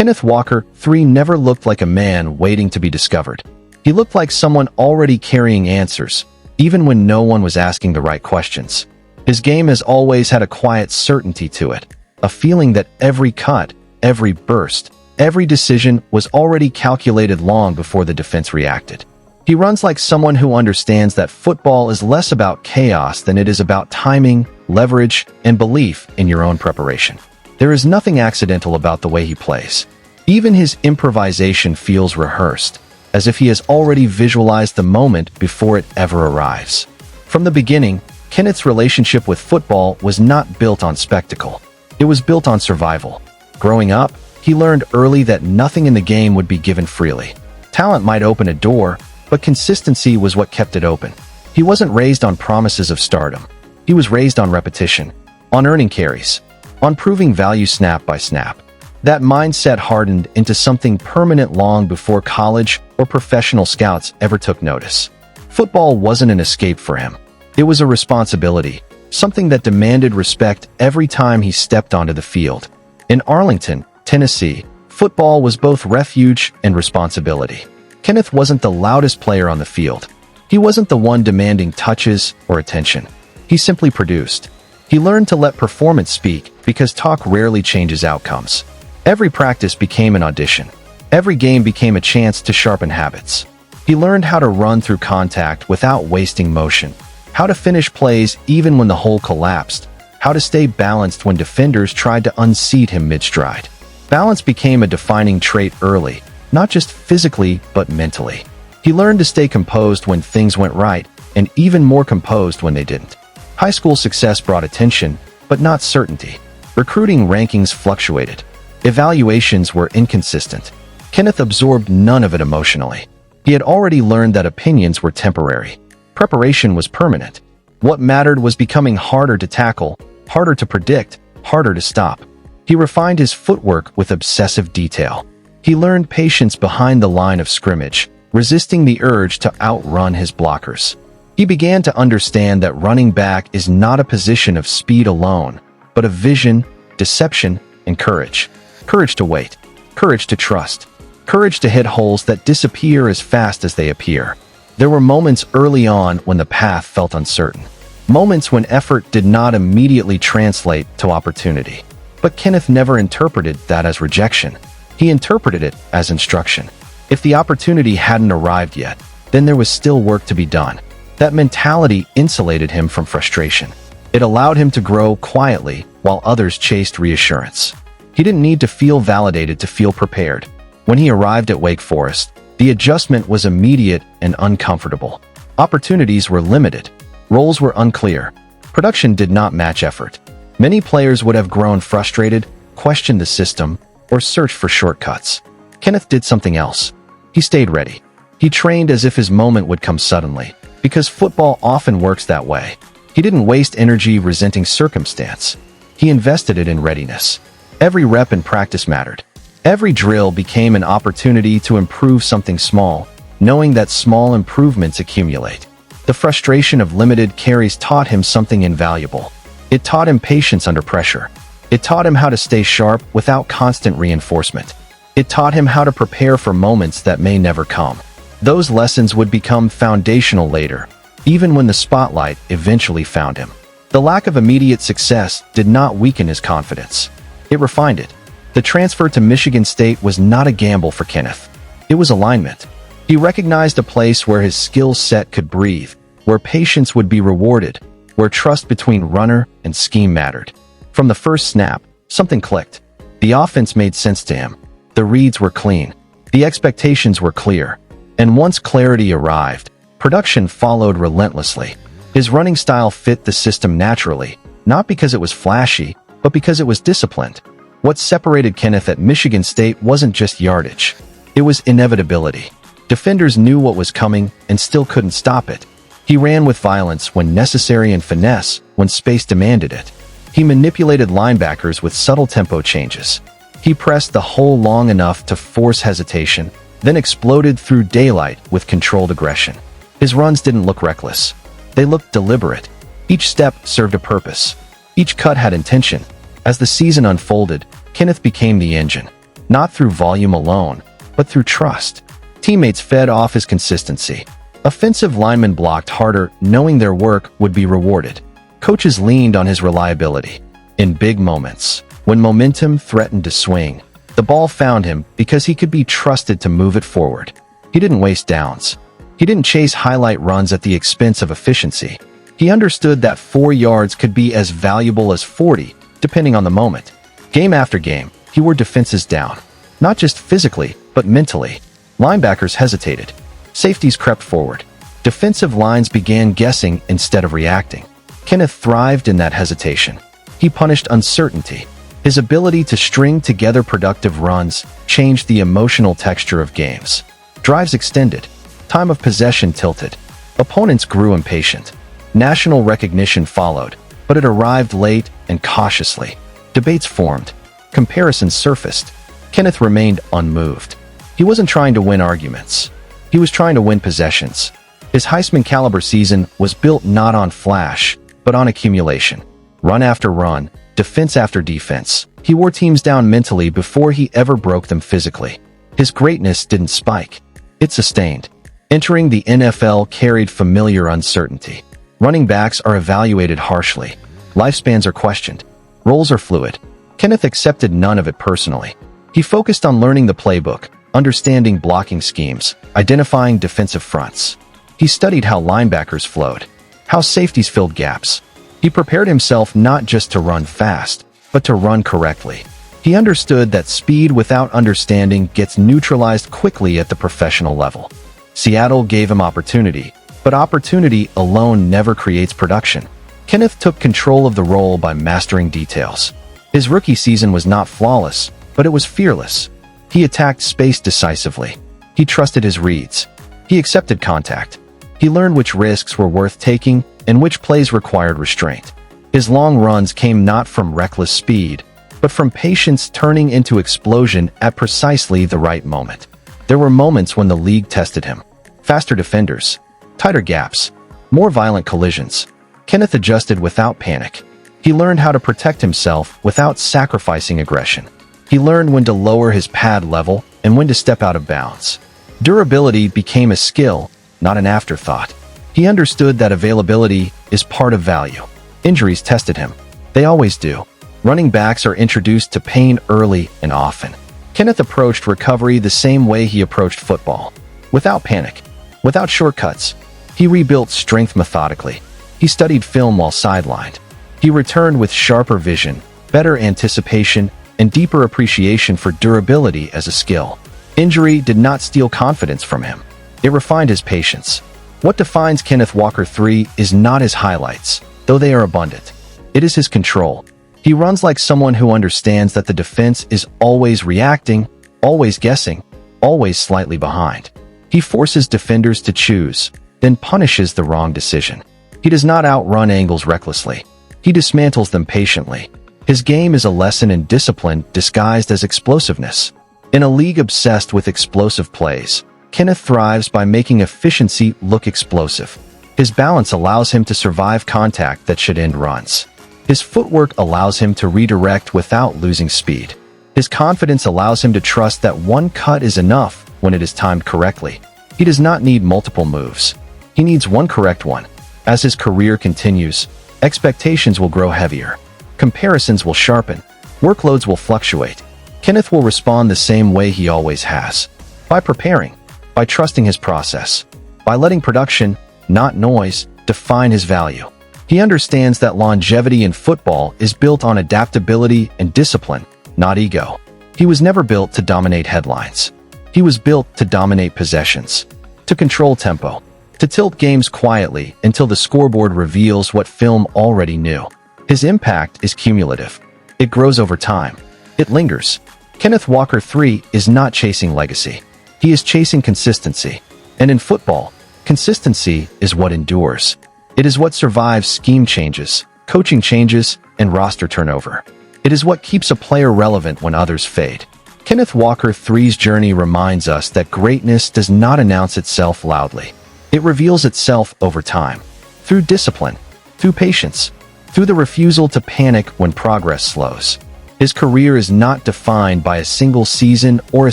Kenneth Walker III never looked like a man waiting to be discovered. He looked like someone already carrying answers, even when no one was asking the right questions. His game has always had a quiet certainty to it, a feeling that every cut, every burst, every decision was already calculated long before the defense reacted. He runs like someone who understands that football is less about chaos than it is about timing, leverage, and belief in your own preparation. There is nothing accidental about the way he plays. Even his improvisation feels rehearsed, as if he has already visualized the moment before it ever arrives. From the beginning, Kenneth's relationship with football was not built on spectacle. It was built on survival. Growing up, he learned early that nothing in the game would be given freely. Talent might open a door, but consistency was what kept it open. He wasn't raised on promises of stardom. He was raised on repetition, on earning carries, on proving value snap by snap. That mindset hardened into something permanent long before college or professional scouts ever took notice. Football wasn't an escape for him. It was a responsibility, something that demanded respect every time he stepped onto the field. In Arlington, Tennessee, football was both refuge and responsibility. Kenneth wasn't the loudest player on the field. He wasn't the one demanding touches or attention. He simply produced. He learned to let performance speak because talk rarely changes outcomes. Every practice became an audition. Every game became a chance to sharpen habits. He learned how to run through contact without wasting motion, how to finish plays even when the hole collapsed, how to stay balanced when defenders tried to unseat him mid-stride. Balance became a defining trait early, not just physically but mentally. He learned to stay composed when things went right, and even more composed when they didn't. High school success brought attention, but not certainty. Recruiting rankings fluctuated. Evaluations were inconsistent. Kenneth absorbed none of it emotionally. He had already learned that opinions were temporary. Preparation was permanent. What mattered was becoming harder to tackle, harder to predict, harder to stop. He refined his footwork with obsessive detail. He learned patience behind the line of scrimmage, resisting the urge to outrun his blockers. He began to understand that running back is not a position of speed alone, but of vision, deception, and courage. Courage to wait. Courage to trust. Courage to hit holes that disappear as fast as they appear. There were moments early on when the path felt uncertain. Moments when effort did not immediately translate to opportunity. But Kenneth never interpreted that as rejection. He interpreted it as instruction. If the opportunity hadn't arrived yet, then there was still work to be done. That mentality insulated him from frustration. It allowed him to grow quietly while others chased reassurance. He didn't need to feel validated to feel prepared. When he arrived at Wake Forest, the adjustment was immediate and uncomfortable. Opportunities were limited. Roles were unclear. Production did not match effort. Many players would have grown frustrated, questioned the system, or searched for shortcuts. Kenneth did something else. He stayed ready. He trained as if his moment would come suddenly, because football often works that way. He didn't waste energy resenting circumstance. He invested it in readiness. Every rep in practice mattered. Every drill became an opportunity to improve something small, knowing that small improvements accumulate. The frustration of limited carries taught him something invaluable. It taught him patience under pressure. It taught him how to stay sharp without constant reinforcement. It taught him how to prepare for moments that may never come. Those lessons would become foundational later, even when the spotlight eventually found him. The lack of immediate success did not weaken his confidence. It refined it. The transfer to Michigan State was not a gamble for Kenneth. It was alignment. He recognized a place where his skill set could breathe, where patience would be rewarded, where trust between runner and scheme mattered. From the first snap, something clicked. The offense made sense to him. The reads were clean. The expectations were clear. And once clarity arrived, production followed relentlessly. His running style fit the system naturally, not because it was flashy, but because it was disciplined. What separated Kenneth at Michigan State wasn't just yardage. It was inevitability. Defenders knew what was coming and still couldn't stop it. He ran with violence when necessary and finesse when space demanded it. He manipulated linebackers with subtle tempo changes. He pressed the hole long enough to force hesitation, then exploded through daylight with controlled aggression. His runs didn't look reckless. They looked deliberate. Each step served a purpose. Each cut had intention. As the season unfolded, Kenneth became the engine. not through volume alone, but through trust. Teammates fed off his consistency. Offensive linemen blocked harder, knowing their work would be rewarded. Coaches leaned on his reliability. In big moments, when momentum threatened to swing, the ball found him because he could be trusted to move it forward. He didn't waste downs. He didn't chase highlight runs at the expense of efficiency. He understood that 4 yards could be as valuable as 40, depending on the moment. Game after game, he wore defenses down. Not just physically, but mentally. Linebackers hesitated. Safeties crept forward. Defensive lines began guessing instead of reacting. Kenneth thrived in that hesitation. He punished uncertainty. His ability to string together productive runs changed the emotional texture of games. Drives extended. Time of possession tilted. Opponents grew impatient. National recognition followed, but it arrived late and cautiously. Debates formed. Comparisons surfaced. Kenneth remained unmoved. He wasn't trying to win arguments. He was trying to win possessions. His Heisman-caliber season was built not on flash, but on accumulation. Run after run, defense after defense. He wore teams down mentally before he ever broke them physically. His greatness didn't spike. It sustained. Entering the NFL carried familiar uncertainty. Running backs are evaluated harshly. Lifespans are questioned. Roles are fluid. Kenneth accepted none of it personally. He focused on learning the playbook, understanding blocking schemes, identifying defensive fronts. He studied how linebackers flowed, how safeties filled gaps. He prepared himself not just to run fast, but to run correctly. He understood that speed without understanding gets neutralized quickly at the professional level. Seattle gave him opportunity, but opportunity alone never creates production. Kenneth took control of the role by mastering details. His rookie season was not flawless, but it was fearless. He attacked space decisively. He trusted his reads. He accepted contact. He learned which risks were worth taking and which plays required restraint. His long runs came not from reckless speed, but from patience turning into explosion at precisely the right moment. There were moments when the league tested him. Faster defenders, tighter gaps, more violent collisions. Kenneth adjusted without panic. He learned how to protect himself without sacrificing aggression. He learned when to lower his pad level and when to step out of bounds. Durability became a skill, not an afterthought. He understood that availability is part of value. Injuries tested him. They always do. Running backs are introduced to pain early and often. Kenneth approached recovery the same way he approached football. Without panic. Without shortcuts. He rebuilt strength methodically. He studied film while sidelined. He returned with sharper vision, better anticipation, and deeper appreciation for durability as a skill. Injury did not steal confidence from him. It refined his patience. What defines Kenneth Walker III is not his highlights, though they are abundant. It is his control. He runs like someone who understands that the defense is always reacting, always guessing, always slightly behind. He forces defenders to choose, then punishes the wrong decision. He does not outrun angles recklessly. He dismantles them patiently. His game is a lesson in discipline disguised as explosiveness. In a league obsessed with explosive plays, Kenneth thrives by making efficiency look explosive. His balance allows him to survive contact that should end runs. His footwork allows him to redirect without losing speed. His confidence allows him to trust that one cut is enough when it is timed correctly. He does not need multiple moves. He needs one correct one. As his career continues, expectations will grow heavier. Comparisons will sharpen. Workloads will fluctuate. Kenneth will respond the same way he always has. By preparing. By trusting his process. By letting production, not noise, define his value. He understands that longevity in football is built on adaptability and discipline, not ego. He was never built to dominate headlines. He was built to dominate possessions, to control tempo, to tilt games quietly until the scoreboard reveals what film already knew. His impact is cumulative. It grows over time. It lingers. Kenneth Walker III is not chasing legacy. He is chasing consistency. And in football, consistency is what endures. It is what survives scheme changes, coaching changes, and roster turnover. It is what keeps a player relevant when others fade. Kenneth Walker III's journey reminds us that greatness does not announce itself loudly. It reveals itself over time, through discipline, through patience, through the refusal to panic when progress slows. His career is not defined by a single season or a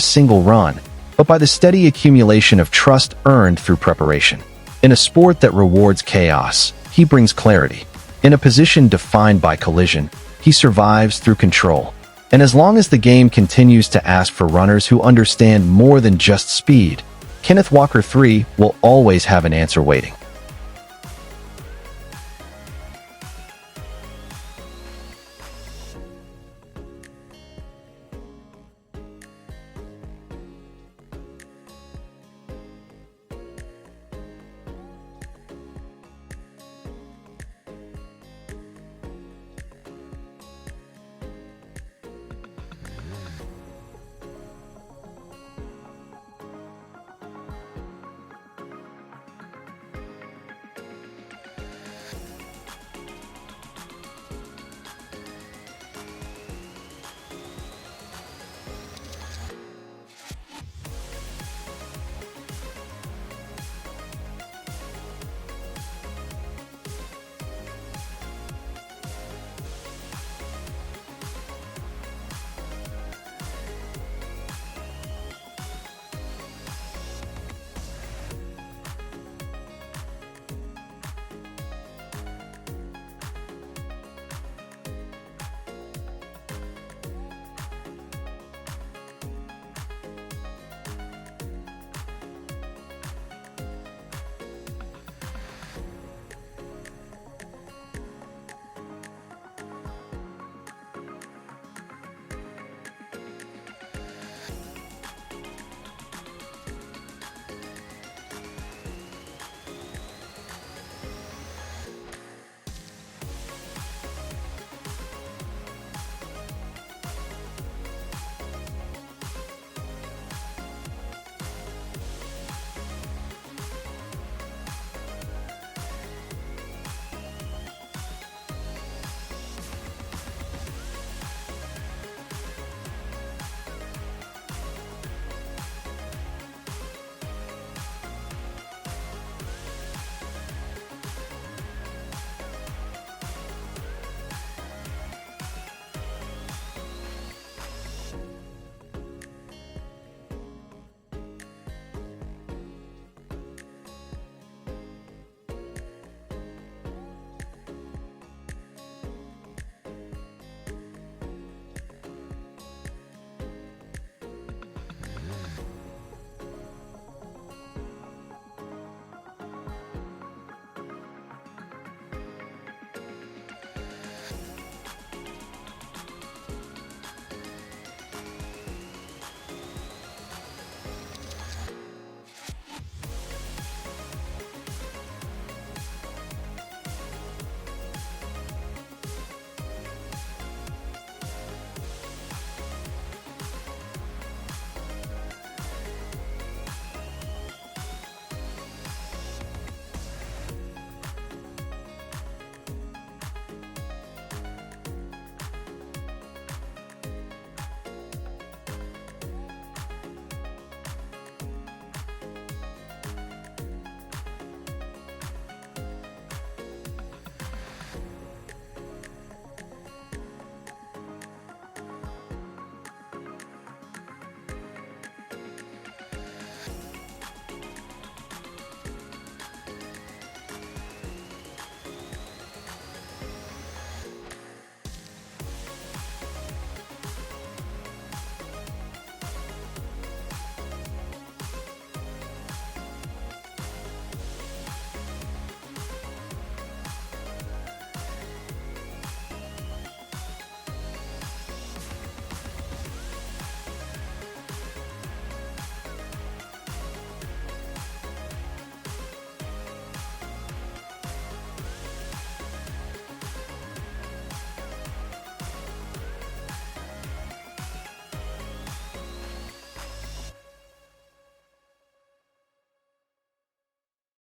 single run, but by the steady accumulation of trust earned through preparation. In a sport that rewards chaos, he brings clarity. In a position defined by collision, he survives through control. And as long as the game continues to ask for runners who understand more than just speed, Kenneth Walker III will always have an answer waiting.